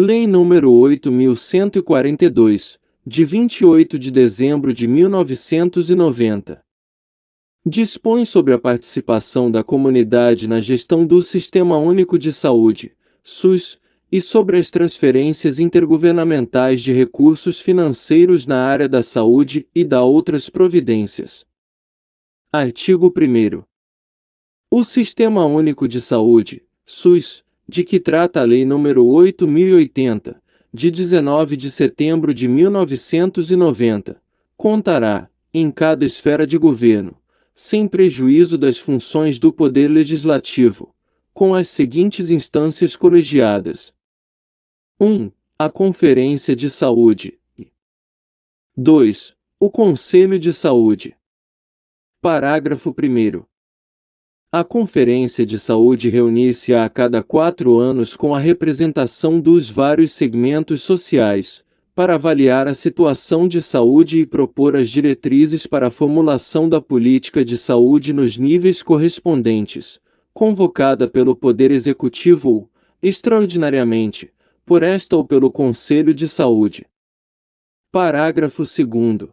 Lei nº 8.142, de 28 de dezembro de 1990. Dispõe sobre a participação da comunidade na gestão do Sistema Único de Saúde, SUS, e sobre as transferências intergovernamentais de recursos financeiros na área da saúde e da outras providências. Artigo 1º. O Sistema Único de Saúde, SUS, de que trata a Lei nº 8.080, de 19 de setembro de 1990, contará, em cada esfera de governo, sem prejuízo das funções do Poder Legislativo, com as seguintes instâncias colegiadas. 1. A Conferência de Saúde. 2. O Conselho de Saúde. Parágrafo 1º. A Conferência de Saúde reunir-se-á a cada 4 anos com a representação dos vários segmentos sociais, para avaliar a situação de saúde e propor as diretrizes para a formulação da política de saúde nos níveis correspondentes, convocada pelo Poder Executivo ou, extraordinariamente, por esta ou pelo Conselho de Saúde. Parágrafo 2º.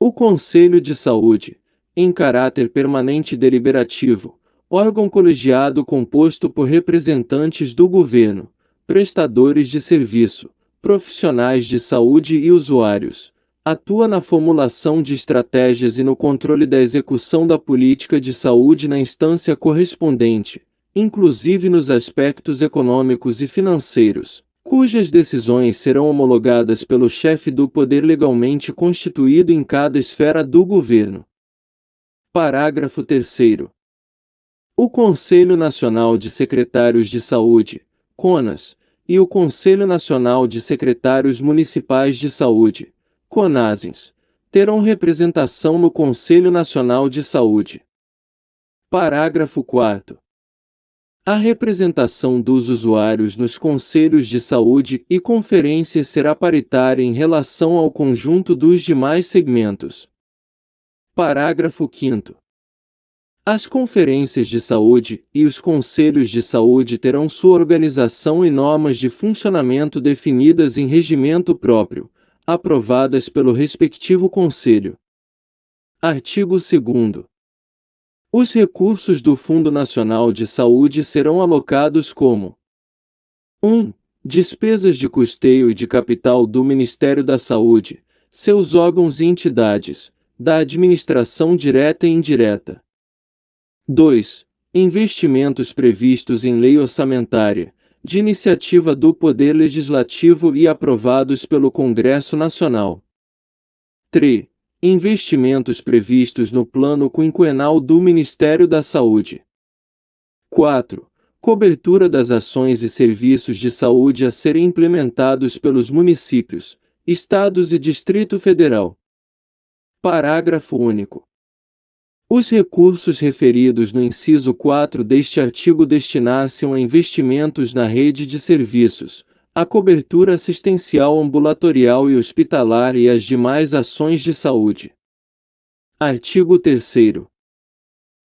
O Conselho de Saúde, em caráter permanente e deliberativo, órgão colegiado composto por representantes do governo, prestadores de serviço, profissionais de saúde e usuários, atua na formulação de estratégias e no controle da execução da política de saúde na instância correspondente, inclusive nos aspectos econômicos e financeiros, cujas decisões serão homologadas pelo chefe do poder legalmente constituído em cada esfera do governo. Parágrafo 3º. O Conselho Nacional de Secretários de Saúde, CONAS, e o Conselho Nacional de Secretários Municipais de Saúde, CONASENS, terão representação no Conselho Nacional de Saúde. Parágrafo 4º. A representação dos usuários nos conselhos de saúde e conferências será paritária em relação ao conjunto dos demais segmentos. Parágrafo 5º. As conferências de saúde e os conselhos de saúde terão sua organização e normas de funcionamento definidas em regimento próprio, aprovadas pelo respectivo conselho. Artigo 2º. Os recursos do Fundo Nacional de Saúde serão alocados como 1. Despesas de custeio e de capital do Ministério da Saúde, seus órgãos e entidades, da administração direta e indireta. 2. Investimentos previstos em lei orçamentária, de iniciativa do Poder Legislativo e aprovados pelo Congresso Nacional. 3. Investimentos previstos no Plano Quinquenal do Ministério da Saúde. 4. Cobertura das ações e serviços de saúde a serem implementados pelos municípios, estados e Distrito Federal. Parágrafo único. Os recursos referidos no inciso 4 deste artigo destinar-se-ão a investimentos na rede de serviços, a cobertura assistencial ambulatorial e hospitalar e as demais ações de saúde. Artigo 3º.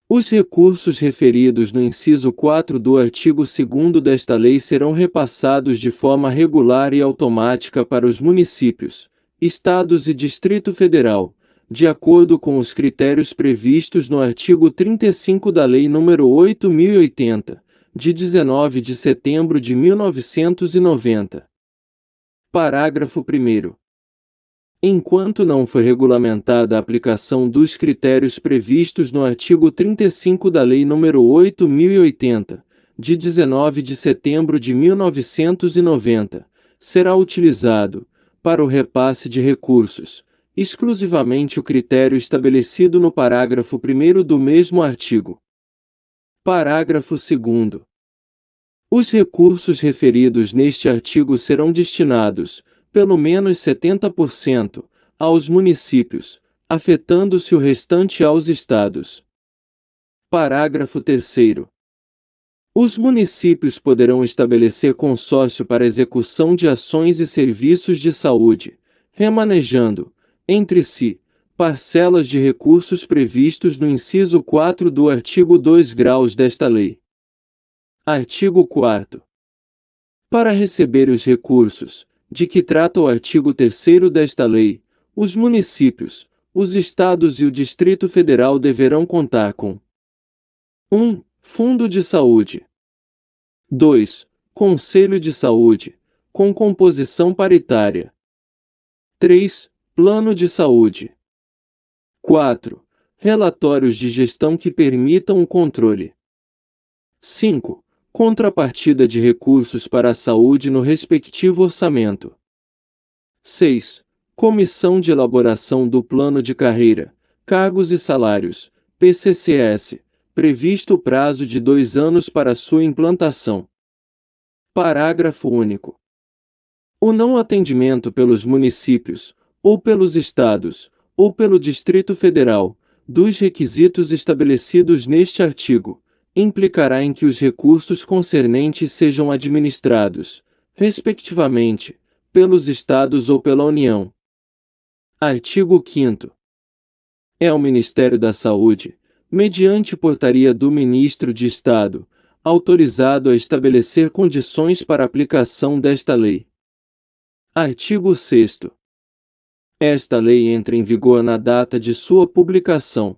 Os recursos referidos no inciso 4 do artigo 2º desta lei serão repassados de forma regular e automática para os municípios, estados e Distrito Federal, de acordo com os critérios previstos no artigo 35 da Lei nº 8.080, de 19 de setembro de 1990. Parágrafo 1º. Enquanto não for regulamentada a aplicação dos critérios previstos no artigo 35 da Lei nº 8.080, de 19 de setembro de 1990, será utilizado, para o repasse de recursos, exclusivamente o critério estabelecido no parágrafo 1º do mesmo artigo. Parágrafo 2º. Os recursos referidos neste artigo serão destinados, pelo menos 70%, aos municípios, afetando-se o restante aos estados. Parágrafo 3º. Os municípios poderão estabelecer consórcio para execução de ações e serviços de saúde, remanejando, entre si, parcelas de recursos previstos no inciso 4 do artigo 2 graus desta lei. Artigo 4º. Para receber os recursos, de que trata o artigo 3º desta lei, os municípios, os estados e o Distrito Federal deverão contar com 1. Fundo de Saúde. 2. Conselho de Saúde, com composição paritária. 3. Plano de Saúde. 4. Relatórios de gestão que permitam o controle. 5. Contrapartida de recursos para a saúde no respectivo orçamento. 6. Comissão de elaboração do Plano de Carreira, Cargos e Salários, PCCS, previsto o prazo de 2 anos para sua implantação. Parágrafo único. O não atendimento pelos municípios, ou pelos estados, ou pelo Distrito Federal, dos requisitos estabelecidos neste artigo, implicará em que os recursos concernentes sejam administrados, respectivamente, pelos estados ou pela União. Artigo 5º. É ao Ministério da Saúde, mediante portaria do Ministro de Estado, autorizado a estabelecer condições para a aplicação desta lei. Artigo 6º. Esta lei entra em vigor na data de sua publicação.